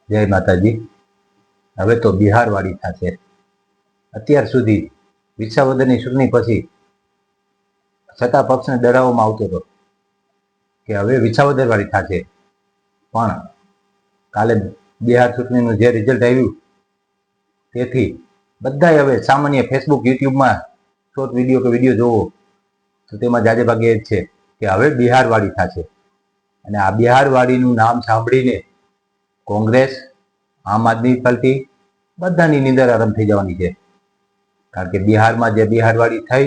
જય માતાજી. હવે તો બિહાર વાળી થશે. અત્યાર સુધી વિસાવદરની ચૂંટણી પછી સત્તા પક્ષને ડરાવવામાં આવતો હતો કે હવે વિસાવદર વાળી થશે, પણ કાલે બિહાર ચૂંટણીનું જે રિઝલ્ટ આવ્યું તેથી બધાય હવે સામાન્ય ફેસબુક યુટ્યુબમાં શોર્ટ વિડીયો કે વિડીયો જોવો તો તેમાં જાજે ભાગે એ જ છે કે હવે બિહાર વાળી થશે. અને આ બિહાર વાળીનું નામ સાંભળીને કોંગ્રેસ, આમ આદમી પાર્ટી બધાની નિંદર આરંભ થઈ જવાની છે. કારણ કે બિહારમાં જે બિહારવાળી થઈ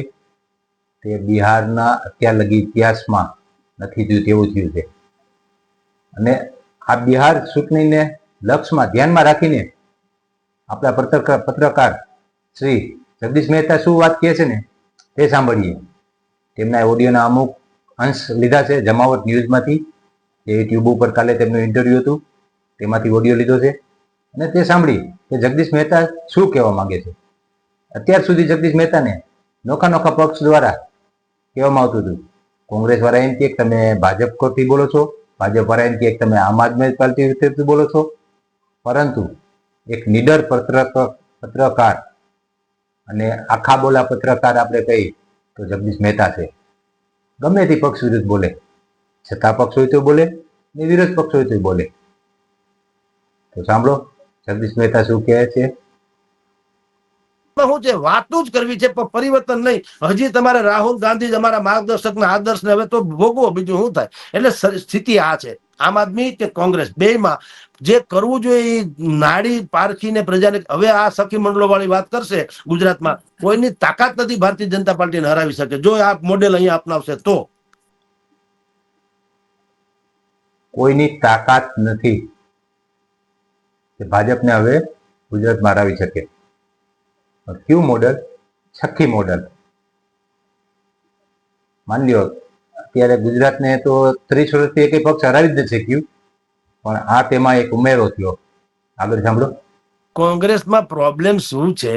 તે બિહારના અત્યાર લગી ઇતિહાસમાં નથી થયું તેવું થયું છે. અને આ બિહાર ચૂંટણીને લક્ષ્યમાં ધ્યાનમાં રાખીને આપણા પત્રકાર શ્રી જગદીશ મહેતા શું વાત કહે છે ને તે સાંભળીએ. તેમના ઓડિયોના અમુક અંશ લીધા છે જમાવટ ન્યૂઝમાંથી, જે યુટ્યુબ ઉપર કાલે તેમનું ઇન્ટરવ્યુ હતું તેમાંથી ઓડિયો લીધો છે, અને તે સાંભળી કે જગદીશ મહેતા શું કહેવા માંગે છે. અત્યાર સુધી જગદીશ મહેતાને નોખા નોખા પક્ષ દ્વારા કહેવામાં આવતું હતું. કોંગ્રેસ વાળા એમ કે તમે ભાજપ કોથી બોલો છો, ભાજપ વાળા એમ કે તમે આમ આદમી પાર્ટી બોલો છો. પરંતુ એક નીડર પત્રકાર અને આખા બોલા પત્રકાર આપણે કહી તો જગદીશ મહેતા છે. ગમે તે પક્ષ વિરુદ્ધ બોલે, સત્તા પક્ષ હોય તો બોલે ને વિરોધ પક્ષ હોય તો બોલે. તો સાંભળો જગદીશ મહેતા શું કહે છે. શું છે, વાતો જ કરવી છે પણ પરિવર્તન નહીં. હજી તમારે રાહુલ ગાંધી અમારા માર્ગદર્શકના આદર્શને હવે તો ભોગવો, બીજું શું થાય. એટલે સ્થિતિ આ છે, આમ આદમી કે કોંગ્રેસ બેમાં જે કરવું જોઈએ એ નાડી પારખીને પ્રજાને. હવે આ સખી મંડળો વાળી વાત કરશે ગુજરાતમાં, કોઈની તાકાત નથી ભારતીય જનતા પાર્ટીને હરાવી શકે જો આ મોડેલ અહીંયા અપનાવશે તો. કોઈની તાકાત નથી કે ભાજપને હવે ગુજરાતમાં હરાવી શકે. ક્યુ મોડલ? સખી મોડલ. માની લ્યો અત્યારે ગુજરાતને તો 30 વર્ષથી એક પક્ષ હરાવી જ નથી શક્યું, પણ આ તેમાં એક ઉમેરો થયો. આગળ સાંભળો. કોંગ્રેસમાં પ્રોબ્લેમ શું છે,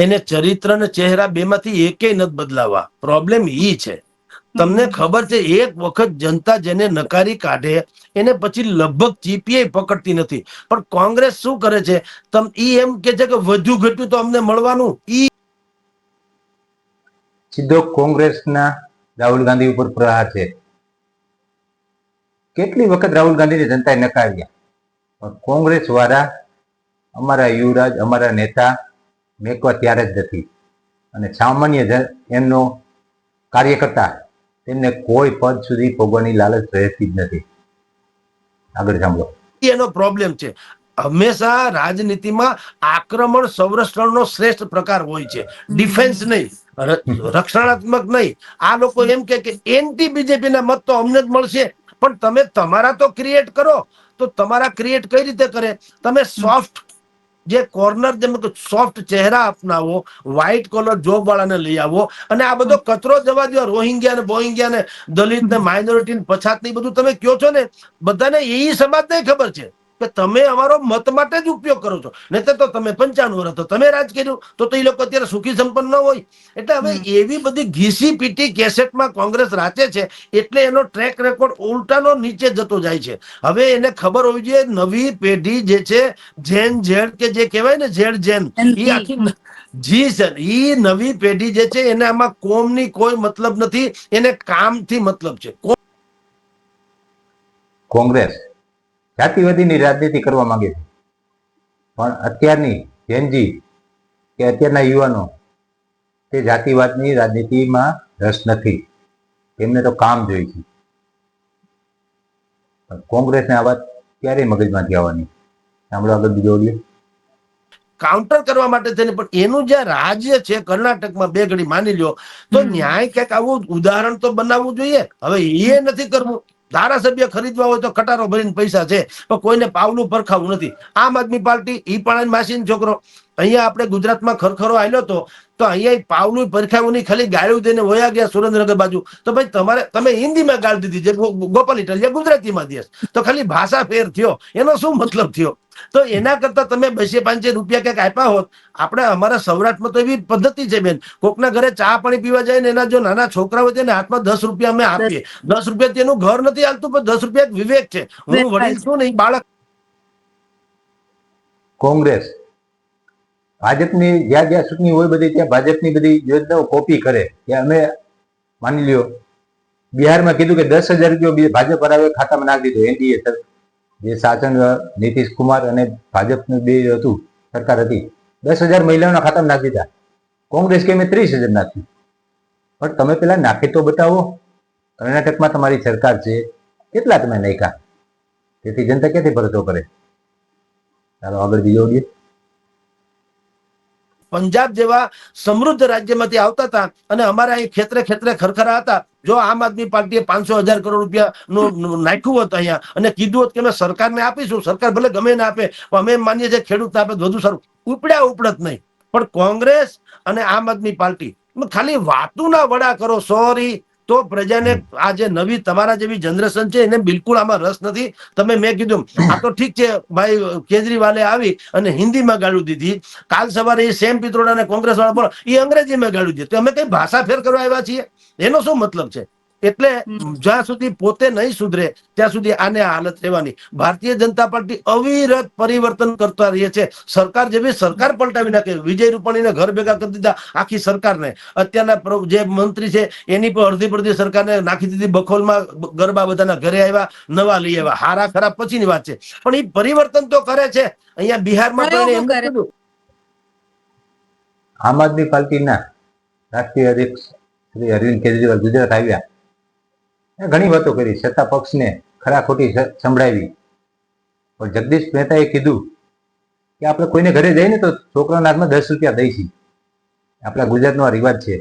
એને ચરિત્ર અને ચહેરા બેમાંથી એકેય નથી બદલાવા. પ્રોબ્લેમ ઈ છે. તમને ખબર છે એક વખત જનતા જેને નકારી કાઢે એને પછી લગભગ ચીપીએ પકડતી નથી. પણ કોંગ્રેસ શું કરે છે, ઈ એમ કે છે કે વધુ ઘટ્યું તો અમને મળવાનું. ઈ સીધો કોંગ્રેસના રાહુલ ગાંધી ઉપર પ્રહાર છે. કેટલી વખત રાહુલ ગાંધીને જનતાએ નકાર્યા, પણ કોંગ્રેસ વાળા અમારા યુવરાજ, અમારા નેતા મેકવા ત્યારે જ નથી. અને સામાન્ય એમનો કાર્યકર્તા તેમને કોઈ પદ સુધી ભોગવાની લાલચ રહેતી જ નથી. આગળ સાંભળો. એનો પ્રોબ્લેમ છે. હંમેશા રાજનીતિમાં આક્રમણ સંરક્ષણનો શ્રેષ્ઠ પ્રકાર હોય છે, ડિફેન્સ નહીં, રક્ષણાત્મક નહીં. આ લોકો એમ કે એન્ટી બીજેપી ના મત તો અમને જ મળશે, પણ તમે તમારા તો ક્રિએટ કરો. તો તમારા ક્રિએટ કઈ રીતે કરે, તમે સોફ્ટ જે કોર્નર, જેમ સોફ્ટ ચહેરા અપનાવો, વ્હાઇટ કોલર જોબ વાળાને લઈ આવો, અને આ બધો કચરો જવા દો. રોહિંગ્યા ને બોહિંગ્યા ને દલિત ને માઇનોરિટી ને પછાત ને બધું તમે કયો છો ને, બધાને એ સમાજને ખબર છે કે તમે અમારો મત માટે જ ઉપયોગ કરો છો. નહીં તો તમે 95 વર્ષ તો તમે રાજ કર્યું, તો એ લોકો અત્યારે સુખી સંપન્ન ન હોય. એટલે હવે એવી બધી ઘીસી પીટી કેસેટમાં કોંગ્રેસ રાચે છે, એટલે એનો ટ્રેક રેકોર્ડ ઉલટાનો નીચે જતો જાય છે. હવે એને ખબર હોવી જોઈએ નવી પેઢી જે છે, જેન ઝેડ કે જે કહેવાય ને ઝેડ જેન, એ આખી જી સર, ઈ નવી પેઢી જે છે એને આમાં કોમની કોઈ મતલબ નથી, એને કામથી મતલબ છે. કોંગ્રેસ જાતિવાદીની રાજનીતિ કરવા માંગે છે, પણ અત્યારની જેનજી કે અત્યારના યુવાનો તે જાતિવાદની રાજનીતિમાં રસ નથી. તેમને તો કામ જોઈએ છે. કોંગ્રેસને આ વાત ક્યારેય મગજમાંથી આવવાની. સાંભળો આગળ બીજો ઓડિયો. કાઉન્ટર કરવા માટે થઈને, પણ એનું જે રાજ્ય છે કર્ણાટકમાં, બે ઘડી માની લ્યો તો ન્યાય ક્યાંક આવું ઉદાહરણ તો બનાવવું જોઈએ. હવે એ નથી કરવું. ધારાસભ્ય ખરીદવા હોય તો કટારો ભરીને પૈસા છે, પણ કોઈને પાવલું પરખાવું નથી. આમ આદમી પાર્ટી ઈ પણ માસીનો છોકરો. અહીંયા આપણે ગુજરાતમાં ખરખરો આવેલો તો અહીંયા પાવલું પરખાવું નહીં, ખાલી ગાળું દઈને વયા ગયા સુરેન્દ્રનગર બાજુ. તો ભાઈ તમે હિન્દીમાં ગાળ દીધી, જે ગોપાલ ઇટાલિયા ગુજરાતીમાં દે, તો ખાલી ભાષા ફેર થયો, એનો શું મતલબ થયો? તો એના કરતા તમે 200-500 રૂપિયા ક્યાંક આપ્યા હોત. આપણે અમારા સૌરાષ્ટ્રમાં તો એવી પદ્ધતિ છે બેન, કોકના ઘરે ચા પાણી પીવા જાય ને એના જો નાના છોકરા હોય તેને હાથમાં 10 રૂપિયા અમે આપીએ. 10 રૂપિયા તેનું ઘર નથી હાલતું, પણ 10 રૂપિયા વિવેક છે. હું વડીલ છું ને, બાળક કોંગ્રેસ ભાજપની જ્યાં જ્યાં ચૂંટણી હોય બધી ત્યાં ભાજપની બધી યોજનાઓ કોપી કરે કે અમે માની લ્યો બિહારમાં કીધું કે 10,000 રૂપિયા ભાજપ વાળાએ ખાતામાં નાખી દીધો. એનડીએ જે શાસન નીતિશ કુમાર અને ભાજપનું બે હતું સરકાર હતી, 10,000 મહિલાઓના ખાતામાં નાખી દીધા. કોંગ્રેસ કે મેં 30,000 નાખ્યું. પણ તમે પેલા નાખી તો બતાવો. કર્ણાટકમાં તમારી સરકાર છે, કેટલા તમે નાખ્યા? તેથી જનતા ક્યાંથી ભરોસો કરે? ચાલો આગળ બીજો જોઈએ. પંજાબ જેવા સમૃદ્ધ રાજ્યમાંથી આવતા હતા અને અમારે અહીં ખેતરે ખેતરે ખરખરા હતા. જો આમ આદમી પાર્ટીએ 500,000 કરોડ રૂપિયાનું નાખ્યું હોત અહીંયા અને કીધું હોત કે અમે સરકારને આપીશું, સરકાર ભલે ગમે ના આપે પણ અમે માનીએ છીએ ખેડૂતને આપે વધુ સારું, ઉપડ્યા ઉપડત નહીં. પણ કોંગ્રેસ અને આમ આદમી પાર્ટી ખાલી વાતુના વડા કરો. સોરી, તો પ્રજાને આ જે નવી તમારા જેવી જનરેશન છે એને બિલકુલ આમાં રસ નથી. તમે મેં કીધું આ તો ઠીક છે ભાઈ, કેજરીવાલે આવી અને હિન્દીમાં ગાળું દીધી, કાલ સવારે એ સેમ પિત્રોડા અને કોંગ્રેસ વાળા બોલો એ અંગ્રેજીમાં ગાળું દીધી. તો અમે કઈ ભાષા ફેર કરવા આવ્યા છીએ? એનો શું મતલબ છે? એટલે જ્યાં સુધી પોતે નહીં સુધરે ત્યાં સુધી આને હાલત રહેવાની. ભારતીય જનતા પાર્ટી અવિરત પરિવર્તન કરતા રહે છે. સરકાર જેવી સરકાર પલટાવી નાખે. વિજય રૂપાણીને ઘર ભેગા કરી દીધા આખી સરકારને. અત્યારના જે મંત્રી છે એની પર અડધી પડધી સરકારને નાખી દીધી બખોલમાં. ગરબા બધાના ઘરે આવ્યા, નવા લઈ આવ્યા. હારા ખરાબ પછીની વાત છે, પણ એ પરિવર્તન તો કરે છે. અહીંયા બિહારમાં પણ એમ કીધું. આમ આદમી પાર્ટીના રાષ્ટ્રીય અધ્યક્ષ શ્રી અરવિંદ કેજરીવાલ ગુજરાત આવ્યા, ઘણી વાતો કરી, સત્તા પક્ષને ખરા ખોટી સંભળાવી. પણ જગદીશ મહેતાએ કીધું કે આપણે કોઈને ઘરે જઈને તો છોકરાના હાથમાં 10 રૂપિયા દઈશી. આપણા ગુજરાતનો આ રિવાજ છે,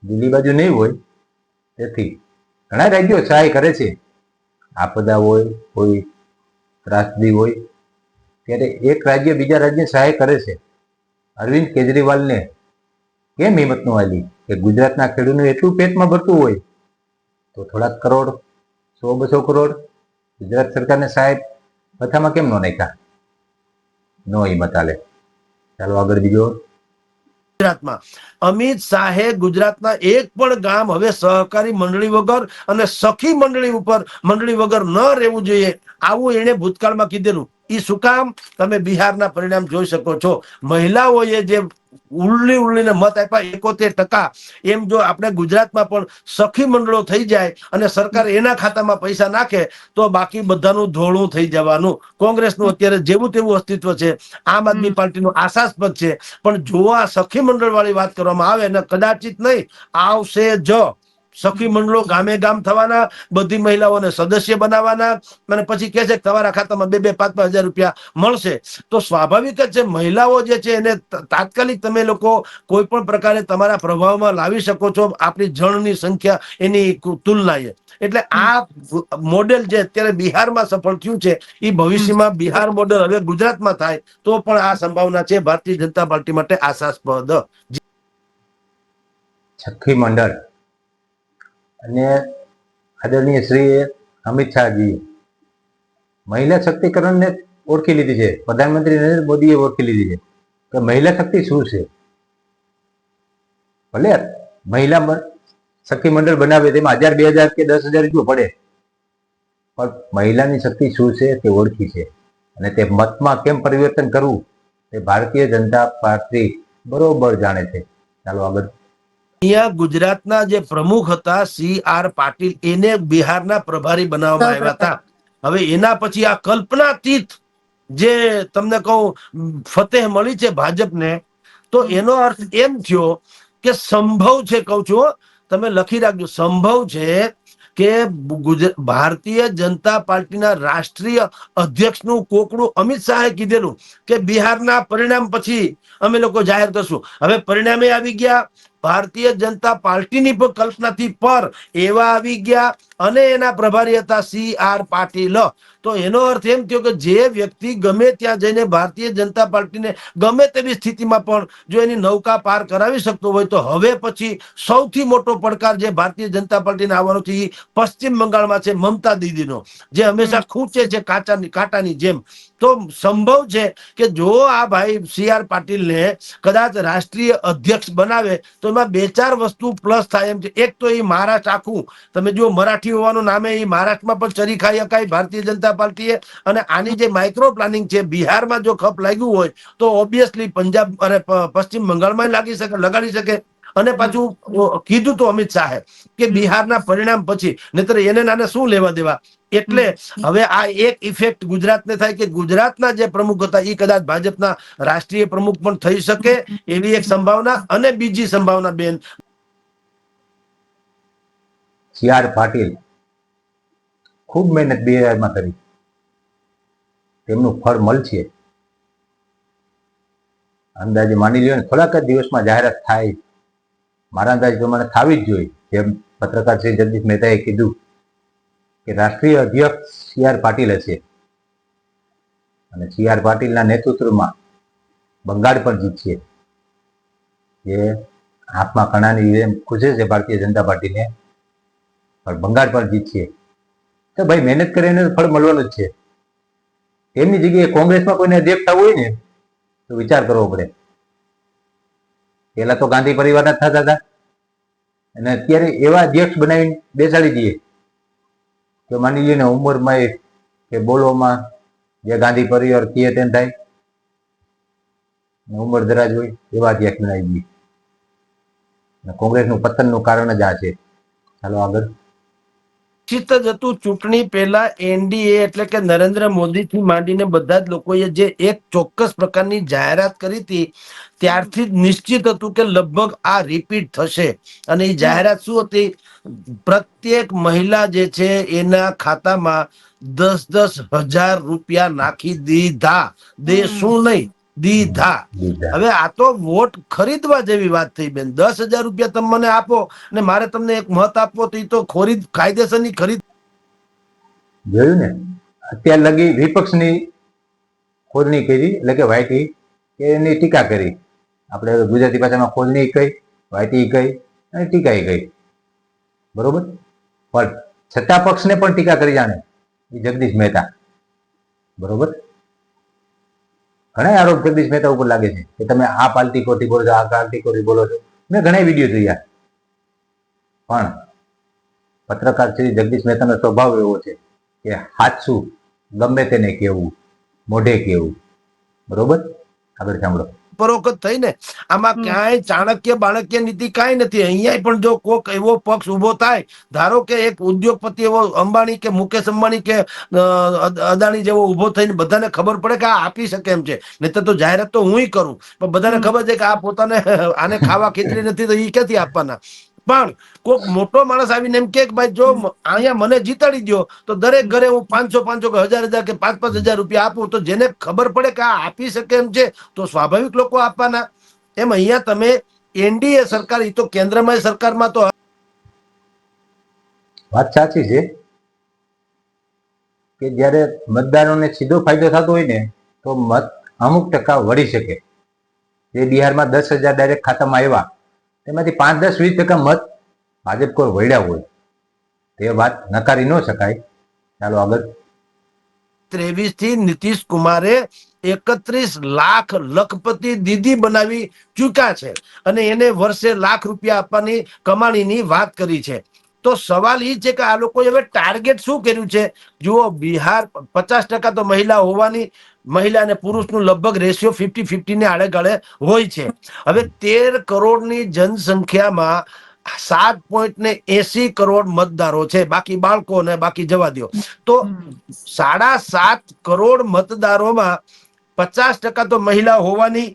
દિલ્હી બાજુ નહીં હોય. તેથી ઘણા રાજ્યો સહાય કરે છે. આપદા હોય, કોઈ ત્રાસદી હોય ત્યારે એક રાજ્ય બીજા રાજ્ય સહાય કરે છે. અરવિંદ કેજરીવાલને કેમ હિંમત ન આવી કે ગુજરાતના ખેડૂતનું એટલું પેટમાં ભરતું હોય તો થોડાક કરોડ, 100-200 કરોડ ગુજરાત સરકારને સહાય બધામાં કેમ ન નાખ્યા? નો હિંમત હાલે. ચાલો આગળ બીજો. ગુજરાતમાં અમિત શાહે ગુજરાતના એક પણ ગામ હવે સહકારી મંડળી વગર અને સખી મંડળી વગર ન રહેવું જોઈએ, આવું એને ભૂતકાળમાં કીધેલું. એ શું કામ? તમે બિહારના પરિણામ જોઈ શકો છો. મહિલાઓએ જે ઉલ્લીને મત આપ્યા 71%, એમ જો આપણે ગુજરાતમાં પણ સખી મંડળો થઈ જાય અને સરકાર એના ખાતામાં પૈસા નાખે તો બાકી બધાનું ધોળું થઈ જવાનું. કોંગ્રેસનું અત્યારે જેવું તેવું અસ્તિત્વ છે, આમ આદમી પાર્ટીનું આશાસ્પદ છે. પણ જો આ સખી મંડળ વાળી વાત કરવામાં આવે ને કદાચિત નહીં આવશે જ. સખી મંડળો ગામે ગામ થવાના, બધી મહિલાઓને સદસ્ય બનાવવાના અને પછી કહે છે કે તમારા ખાતામાં 2-5 રૂપિયા મળશે. તો સ્વાભાવિક જ છે મહિલાઓ જે છે એને તાત્કાલિક તમે લોકો કોઈ પણ પ્રકારે તમારા પ્રભાવમાં લાવી શકો છો આપણી જણની સંખ્યા એની તુલનાએ. એટલે આ મોડેલ જે અત્યારે બિહારમાં સફળ થયું છે એ ભવિષ્યમાં બિહાર મોડેલ હવે ગુજરાતમાં થાય તો પણ આ સંભાવના છે ભારતીય જનતા પાર્ટી માટે આશાસ્પદ. સખી મંડળ અને આદરણીય શ્રી અમિત શાહજી મહિલા શક્તિકરણને ઓળખી લીધી છે. પ્રધાનમંત્રી નરેન્દ્ર મોદીએ ઓળખી લીધી છે કે મહિલા શક્તિ શું છે. ભલે મહિલા સખી મંડળ બનાવે તેમાં 1,000, 2,000 કે 10,000 રૂપિયા પડે, પણ મહિલાની શક્તિ શું છે તે ઓળખી છે અને તે મતમાં કેમ પરિવર્તન કરવું તે ભારતીય જનતા પાર્ટી બરોબર જાણે છે. ચાલો આગળ. અહીંયા ગુજરાતના જે પ્રમુખ હતા CR પાટીલ, એને બિહારના પ્રભારી બનાવવામાં આવ્યા હતા. હવે એના પછી આ કલ્પનાતીત જે તમને કહું ફતેહ મળી છે ભાજપને, તો એનો અર્થ એમ થયો કે સંભવ છે, કહું છું તમે લખી રાખજો, સંભવ છે કે ભારતીય જનતા પાર્ટીના રાષ્ટ્રીય અધ્યક્ષનું કોકડું અમિત શાહે કીધેલું કે બિહારના પરિણામ પછી અમે લોકો જાહેર કરશું. હવે પરિણામે આવી ગયા, ભારતીય જનતા પાર્ટીની પણ કલ્પનાથી પર એવા આવી ગયા અને એના પ્રભારી હતા CR પાટીલ. તો એનો અર્થ એમ થયો કે જે વ્યક્તિ ગમે ત્યાં જઈને ભારતીય જનતા પાર્ટીને ગમે તેવી સ્થિતિમાં પણ જો એની નૌકા પાર કરાવી શકતો હોય તો હવે પછી સૌથી મોટો પડકાર જે ભારતીય જનતા પાર્ટીને આવવાનો છે એ પશ્ચિમ બંગાળમાં છે મમતા દીદીનો, જે હંમેશા ખૂંચે છે કાંટાની જેમ. તો સંભવ છે કે જો આ ભાઈ CR પાટીલને કદાચ રાષ્ટ્રીય અધ્યક્ષ બનાવે તો એમાં 2-4 વસ્તુ પ્લસ થાય એમ છે. એક તો એ મહારાષ્ટ્ર આખું તમે જુઓ, મરાઠા મરાઠી હોવાનું નામે એ મહારાષ્ટ્રમાં પણ ચરી ખાઈ શકાય ભારતીય જનતા પાર્ટીએ. અને આની જે માઇક્રો પ્લાનિંગ છે બિહારમાં જો ખપ લાગ્યું હોય તો ઓબ્વિયસલી પંજાબ અને પશ્ચિમ બંગાળમાં લાગી શકે, લગાડી શકે. અને પાછું કીધું તો અમિત શાહે કે બિહારના પરિણામ પછી, નહીતર એને નાને શું લેવા દેવા. એટલે હવે આ એક ઇફેક્ટ ગુજરાતને થાય કે ગુજરાતના જે પ્રમુખ હતા એ કદાચ ભાજપના રાષ્ટ્રીય પ્રમુખ પણ થઈ શકે એવી એક સંભાવના. અને બીજી સંભાવના બેન, સી.આર. પાટીલ ખૂબ મહેનત બિહારમાં કરી, તેમનું ફળ મળશે. અંદાજે માની લ્યો ને થોડાક જ દિવસમાં જાહેરાત થાય, મારા અંદાજ પ્રમાણે થવી જ જોઈએ. જેમ પત્રકાર શ્રી જગદીશ મહેતાએ કીધું કે રાષ્ટ્રીય અધ્યક્ષ સી.આર. પાટીલ હશે અને સી.આર. પાટીલના નેતૃત્વમાં બંગાળ પણ જીતશે. જે હાથમાં કણાની જેમ ખુશે છે ભારતીય જનતા પાર્ટીને, પણ બંગાળ પણ જીતશે. તો ભાઈ મહેનત કરીને ફળ મળવાનું જ છે. એમની જગ્યાએ કોંગ્રેસમાં કોઈને અધ્યક્ષ થવું હોય ને તો વિચાર કરવો પડે. પેલા તો ગાંધી પરિવારના થતા હતા અને અત્યારે એવા અધ્યક્ષ બનાવીને બેસાડી દઈએ કે માની લઈએ ને ઉંમરમાં કે બોલવામાં જે ગાંધી પરિવાર કહે તેમ થાય, ઉંમર દરાજ હોય એવા અધ્યક્ષ બનાવી દઈએ. કોંગ્રેસનું પતનનું કારણ જ આ છે. ચાલો આગળ. નિશ્ચિત જ હતું ચૂંટણી પહેલા એનડીએ એટલે કે નરેન્દ્ર મોદીથી માંડીને બધા જ લોકોએ જે એક ચોક્કસ પ્રકારની જાહેરાત કરી હતી ત્યારથી જ નિશ્ચિત હતું કે લગભગ આ રિપીટ થશે. અને એ જાહેરાત શું હતી? પ્રત્યેક મહિલા જે છે એના ખાતામાં 10,000 રૂપિયા નાખી દીધા. દેશું નહીં, દીધા. હવે આ તો વોટ ખરીદવા જેવી વાત થઈ બેન. 10,000 રૂપિયા તમે મને આપો ને મારે તમને એક મત આપવો તો એ તો કાયદેસરની ખરીદ. જોયું ને, અત્યાર લગી વિપક્ષની ખોદણી કરી એટલે કે વાયટી કે એની ટીકા કરી. આપણે ગુજરાતી ભાષામાં ખોદણી કહી, વાયટી કહી અને ટીકા કહી, બરોબર. પણ સત્તા પક્ષને પણ ટીકા કરી જાણે એ જગદીશ મહેતા, બરોબર. ઘણા આરોપ જગદીશ મહેતા ઉપર લાગે છે કે તમે આ પાર્ટી ખોટી બોલો છો, આ પાર્ટી ખોટી બોલો છો. મેં ઘણા વિડીયો જોયા, પણ પત્રકાર શ્રી જગદીશ મહેતાનો સ્વભાવ એવો છે કે હાચું ગમે તેને કેવું, મોઢે કેવું, બરોબર. આગળ સાંભળો. પરોક્ષ થઈ ને આમાં ક્યાંય ચાણક્ય બાણક્ય નીતિ કાંઈ નથી. અહીંયા પણ જો કોક એવો પક્ષ ઉભો થાય, ધારો કે એક ઉદ્યોગપતિ એવો અંબાણી કે મુકેશ અંબાણી કે અદાણી જેવો ઉભો થઈને બધાને ખબર પડે કે આ આપી શકે એમ છે. નહીં તો જાહેરાત તો હું કરું, પણ બધાને ખબર છે કે આ પોતાને આને ખાવા ખીચડી નથી તો એ ક્યાંથી આપવાના. પણ કોઈક મોટો માણસ આવીને એમ કે ભાઈ જો અહીંયા મને જીતાડી દો તો દરેક ઘરે હું 500 કે 1,000 કે 5,000 રૂપિયા આપું. તો જેને ખબર પડે કે આ આપી શકે એમ છે તો સ્વાભાવિક લોકો આપવાના. એમ અહીંયા તમે એનડીએ સરકાર, એ તો કેન્દ્રમાં સરકારમાં તો વાત સાચી છે કે જ્યારે મતદારોને સીધો ફાયદો થતો હોય ને તો મત અમુક ટકા વળી શકે. જે બિહારમાં 10,000 ડાયરેક્ટ ખાતામાં આવ્યા તેમાંથી 5-10-20% મત ભાજપ કોઈ વળ્યા હોય, તે વાત નકારી ન શકાય. ચાલો આગળ. 23 થી નીતિશ કુમારે 31 લાખ લખપતિ દીદી બનાવી ચૂક્યા છે અને એને વર્ષે લાખ રૂપિયા આપવાની કમાણીની વાત કરી છે. તો સવાલ એ છે કે આ લોકોએ હવે ટાર્ગેટ શું કર્યું છે? જુઓ, બિહાર 50% તો મહિલા હોવાની, મહિલા અને પુરુષનું લગભગ રેશિયો 50-50 ને આડે ગાળે હોય છે. હવે 13 કરોડની જનસંખ્યામાં 7.80 કરોડ મતદારો છે. બાકી બાળકો ને બાકી જવા દો તો 7.5 કરોડ મતદારોમાં 50% તો મહિલા હોવાની.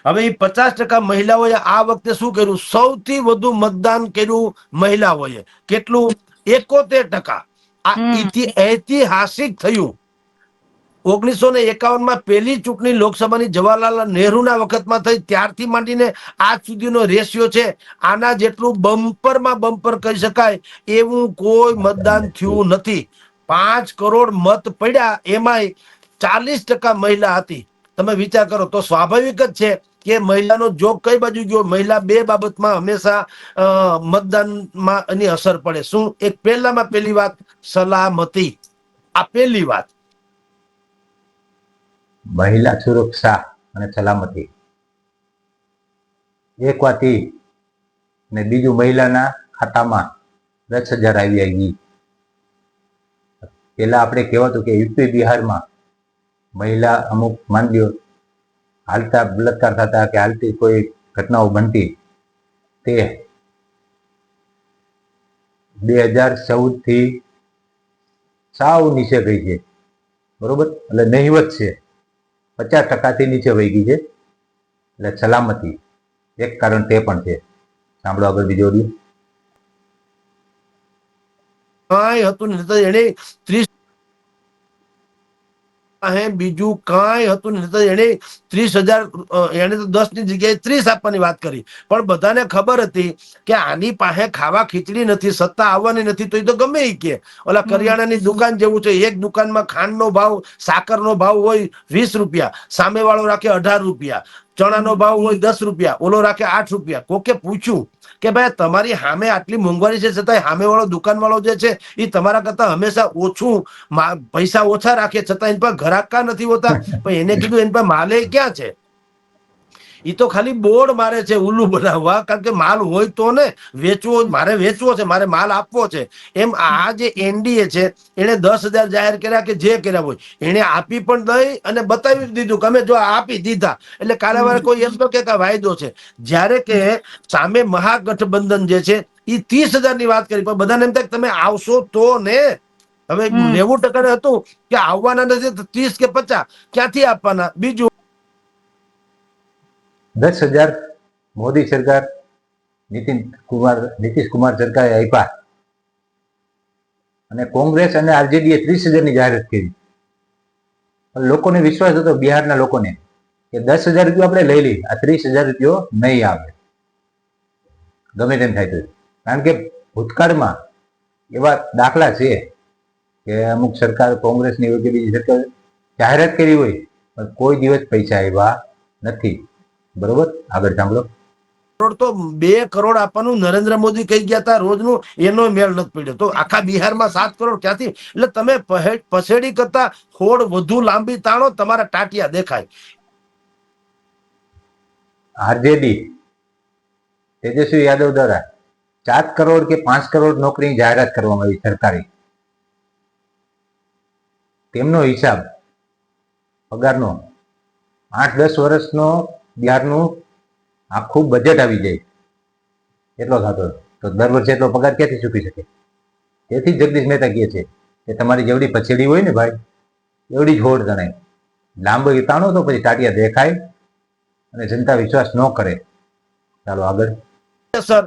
હવે એ 50% મહિલાઓએ આ વખતે શું કર્યું? સૌથી વધુ મતદાન કર્યું મહિલાઓએ. કેટલું? 71%. આ ઐતિહાસિક થયું. 1951માં પહેલી ચૂંટણી લોકસભાની જવાહરલાલ નહેરુના વખતમાં થઈ, ત્યારથી માંડીને આજ સુધીનો રેશિયો છે આના જેટલું બમ્પરમાં બમ્પર કહી શકાય એવું કોઈ મતદાન થયું નથી. 5 કરોડ મત પડ્યા, એમાંય 40% મહિલા હતી. તમે વિચાર કરો તો સ્વાભાવિક જ છે કે મહિલાનો જોગ કઈ બાજુ ગયો? મહિલા બે બાબતમાં હંમેશા મતદાનમાં એની અસર પડે. શું? એક પહેલામાં પહેલી વાત સલામતી. આ પહેલી વાત. મહિલા સુરક્ષા અને સલામતી એક વાત, ને બીજું મહિલાના ખાતામાં 10,000 આવી. પેલા આપણે કહેવાતું કે યુપી બિહારમાં મહિલા અમુક માની લો હાલતા બલાત્કાર થતા કે હાલતી કોઈ ઘટનાઓ બનતી તે 2014 થી સાવ નીચે ગઈ છે, બરોબર, એટલે નહિવત છે, 50% નીચે વહી ગઈ છે. એટલે સલામતી એક કારણ તે પણ છે. સાંભળો આગળ બીજો ઓડિયો. કાંઈ હતું નહીં, એને 30 બીજું કાંઈ હતું નહીં, એને 30,000 એને તો 10 ની જગ્યાએ 30 આપવાની વાત કરી. પણ બધાને ખબર હતી કે આની પાસે ખાવા ખીચડી નથી, સત્તા આવવાની નથી, તો એ તો ગમે એ કે ઓલા કરિયાણાની દુકાન જેવું છે. એક દુકાનમાં ખાંડનો ભાવ, સાકરનો ભાવ હોય 20 રૂપિયા, સામે વાળો રાખે 18 રૂપિયા, ચણાનો ભાવ હોય 10 રૂપિયા, ઓલો રાખે 8 રૂપિયા. કોકે પૂછ્યું કે ભાઈ તમારી સામે આટલી મોંઘવારી છે છતાં સામે વાળો દુકાન વાળો જે છે એ તમારા કરતા હંમેશા ઓછું પૈસા ઓછા રાખે, છતાં એની પાસે ગ્રાહક નથી હોતા. પણ એને કીધું એની પાસે માલે ક્યાં છે? એ તો ખાલી બોર્ડ મારે છે ઉલ્લુ બનાવવા, કારણ કે માલ હોય તો ને વેચવો, મારે વેચવો છે, મારે માલ આપવો છે. એમ આ જે એનડીએ છે એને 10,000 જાહેર કર્યા કે જે કર્યા હોય એને આપી પણ દઈ અને બતાવી દીધું કે અમે જો આપી દીધા. એટલે કાલે વારે કોઈ એમ તો કે વાયદો છે. જ્યારે કે સામે મહાગઠબંધન જે છે એ 30,000 ની વાત કરી, પણ બધાને એમ થાય કે તમે આવશો તો ને. હવે 90% હતું કે આવવાના નથી, 30 કે 50 ક્યાંથી આપવાના? બીજું 10,000 મોદી સરકાર, નીતિશ કુમાર સરકારે આપ્યા અને કોંગ્રેસ અને આરજેડીએ 30,000 ની જાહેરાત કરી. લોકોને વિશ્વાસ હતો, બિહારના લોકોને, કે 10,000 રૂપિયા આપણે લઈ લઈએ, આ 30,000 રૂપિયો નહીં આવે, ગમે તેમ થાય તો. કારણ કે ભૂતકાળમાં એવા દાખલા છે કે અમુક સરકાર, કોંગ્રેસની હોય કે બીજી સરકાર જાહેરાત કરી હોય પણ કોઈ દિવસ પૈસા આવ્યા નથી. બરોબર, આગળ સાંભળો. કરોડ તો 2 કરોડ આપવાનું નરેન્દ્ર મોદી કહી ગયા હતા રોજનું, એનો મેળ નથી પડ્યો. તો આખા બિહારમાં 7 કરોડ ક્યાંથી? એટલે તમે પસેડી કરતા હોડ વધુ લાંબી તાણો, તમારા ટાટિયા દેખાય. આરજેડી તેજસ્વી યાદવ દ્વારા 4 કરોડ કે 5 કરોડ નોકરીની જાહેરાત કરવામાં આવી સરકારી. તેમનો હિસાબ પગારનો 8-10 વર્ષનો બિહારનું આખું બજેટ આવી જાય એટલો થતો. તો દર વર્ષે એટલો પગાર ક્યાંથી ચૂકી શકે? તેથી જગદીશ મહેતા કહે છે કે તમારી જેવડી પછેડી હોય ને ભાઈ, એવડી જ હોડ ગણાય. લાંબો તાણો તો પછી ટાટિયા દેખાય અને જનતા વિશ્વાસ ન કરે. ચાલો આગળ. સર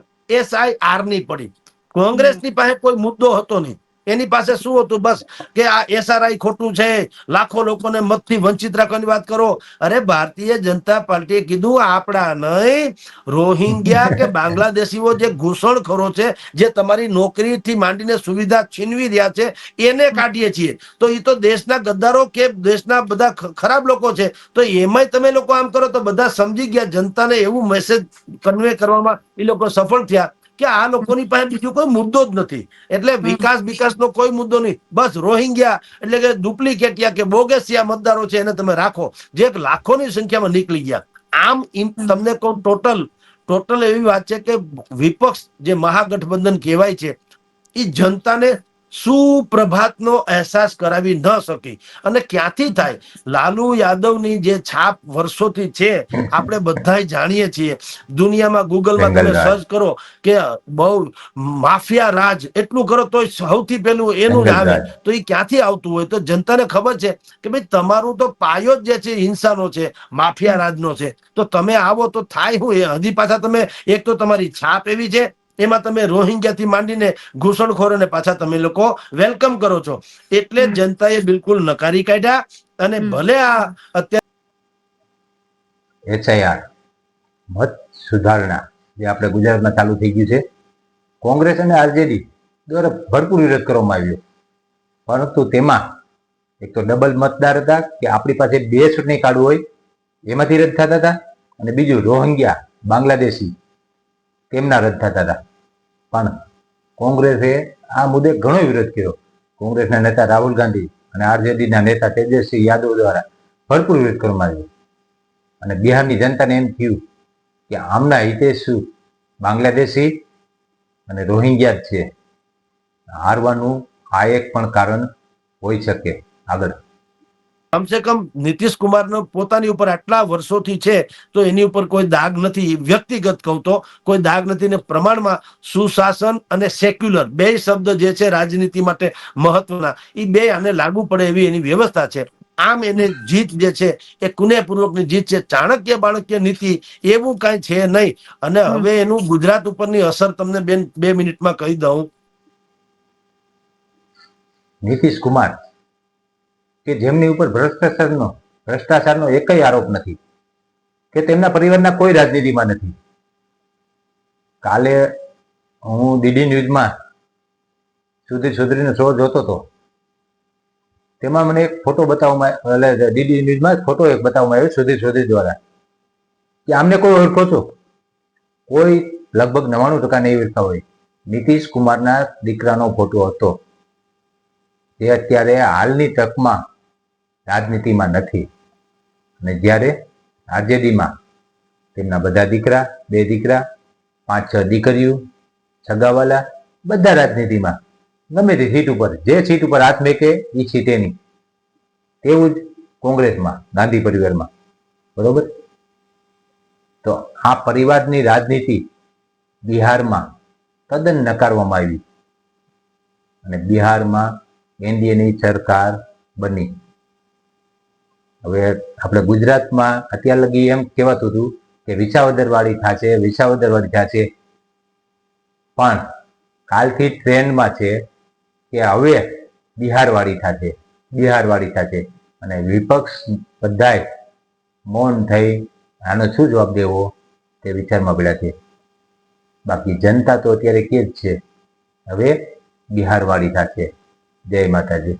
SIR ની પડી. કોંગ્રેસની પાસે કોઈ મુદ્દો હતો નહીં. એની પાસે શું હતું? બસ કે આ SRI ખોટું છે, લાખો લોકોને મતથી વંચિત રાખવાની વાત કરો. અરે ભારતીય જનતા પાર્ટીએ કીધું આપણા નહીં, રોહિંગ્યા કે બાંગ્લાદેશીઓ જે ઘૂસણખોરો છે, જે તમારી નોકરીથી માંડીને સુવિધા છીનવી રહ્યા છે, એને કાઢીએ છીએ. તો એ તો દેશના ગદ્દારો કે દેશના બધા ખરાબ લોકો છે. તો એમાંય તમે લોકો આમ કરો તો બધા સમજી ગયા. જનતાને એવું મેસેજ કન્વે કરવામાં એ લોકો સફળ થયા કે આ લોકોની પાસે બીજો કોઈ મુદ્દો જ નથી. એટલે વિકાસનો કોઈ મુદ્દો નહીં. બસ રોહિંગ્યા એટલે કે ડુપ્લિકેટિયા કે બોગેસિયા મતદારો છે એને તમે રાખો, જે લાખોની સંખ્યામાં નીકળી ગયા. આમ તમને કહું, ટોટલ એવી વાત છે કે વિપક્ષ જે મહાગઠબંધન કહેવાય છે એ જનતાને સુપ્રભાતનો અહેસાસ કરાવી ન શકી. અને ક્યાંથી થાય? લાલુ યાદવની જે છાપ વર્ષોથી છે આપણે બધા જાણીએ છીએ. દુનિયામાં ગૂગલમાં તમે સર્ચ કરો કે બહુ માફિયા રાજ, એટલું કરો તો સૌથી પહેલું એનું જ આવે. તો એ ક્યાંથી આવતું હોય? તો જનતાને ખબર છે કે ભાઈ તમારું તો પાયો જ જે છે હિંસાનો છે, માફિયા રાજનો છે. તો તમે આવો તો થાય શું? એ હજી પાછા તમે, એક તો તમારી છાપ એવી છે, એમાં તમે રોહિંગ્યાથી માંડીને ઘૂસણખોરોને પાછા તમે લોકો વેલકમ કરો છો. એટલે જનતાએ બિલકુલ નકારી કાઢ્યા. અને ભલે આ અત્યારે SIR મત સુધારણા જે આપણે ગુજરાતમાં ચાલુ થઈ ગયું છે, કોંગ્રેસ અને આરજેડી દ્વારા ભરપૂર વિરોધ કરવામાં આવ્યો. પરંતુ તેમાં એક તો ડબલ મતદાર હતા કે આપણી પાસે 2 ચૂંટણી કાર્ડ હોય એમાંથી રદ થતા હતા, અને બીજું રોહિંગ્યા બાંગ્લાદેશી તેમના રદ થતા હતા. પણ કોંગ્રેસે આ મુદ્દે ઘણો વિરોધ કર્યો. કોંગ્રેસના નેતા રાહુલ ગાંધી અને આરજેડીના નેતા તેજસ્વી યાદવ દ્વારા ભરપૂર વિરોધ કરવામાં આવ્યો. અને બિહારની જનતાને એમ થયું કે આમના હિતે શું બાંગ્લાદેશી અને રોહિંગ્યા જ છે, હારવાનું આ એક પણ કારણ હોઈ શકે. આગળ કમસે કમ નીતિશ કુમારનો પોતાની ઉપર આટલા વર્ષોથી છે તો એની ઉપર કોઈ દાગ નથી. વ્યક્તિગત કહું તો કોઈ દાગ નથી ને પ્રમાણમાં સુશાસન અને સેક્યુલર બે શબ્દ જે છે રાજનીતિ માટે મહત્વના, એ બે આને લાગુ પડે એવી એની વ્યવસ્થા છે. આમ એને જીત જે છે એ કુનેહપૂર્વકની જીત છે. ચાણક્ય બાણક્ય નીતિ એવું કાંઈ છે નહીં. અને હવે એનું ગુજરાત ઉપરની અસર તમને બેન 2 મિનિટમાં કહી દઉં. નીતિશ કુમાર કે જેમની ઉપર ભ્રષ્ટાચારનો એકય આરોપ નથી, કે તેમના પરિવારના કોઈ રાજનીતિમાં નથી. કાલે હું ડીડી ન્યૂઝમાં સુધીર ચૌધરીનો શો જોતો હતો. તેમાં મને એક ફોટો બતાવવામાં, એટલે ડીડી ન્યૂઝમાં ફોટો એક બતાવવામાં આવ્યો સુધીર ચૌધરી દ્વારા, કે આમને કોઈ ઓળખો છો? કોઈ લગભગ 99% નહીં ઓળખતા હોય. નીતિશ કુમારના દીકરાનો ફોટો હતો. તે અત્યારે હાલની તકમાં રાજનીતિમાં નથી. અને જ્યારે આરજેડીમાં તેમના બધા દીકરા, 2 દીકરા, 5-6 દીકરીઓ, સગાવાલા, બધા રાજનીતિમાં ગમે તે સીટ ઉપર, જે સીટ ઉપર હાથ મેકે એ સીટ એની. તેવું જ કોંગ્રેસમાં, ગાંધી પરિવારમાં. બરોબર? તો આ પરિવારની રાજનીતિ બિહારમાં તદ્દન નકારવામાં આવી અને બિહારમાં એનડીએની સરકાર બની. હવે આપણે ગુજરાતમાં અત્યાર લગી એમ કહેવાતું હતું કે વિસાવદરવાળી થશે, પણ કાલથી ટ્રેન્ડમાં છે કે હવે બિહારવાળી થશે. અને વિપક્ષ બધાય મૌન થઈ આનો શું જવાબ દેવો તે વિચારમાં પડ્યા છે. બાકી જનતા તો અત્યારે કે જ છે હવે બિહારવાળી થશે. જય માતાજી.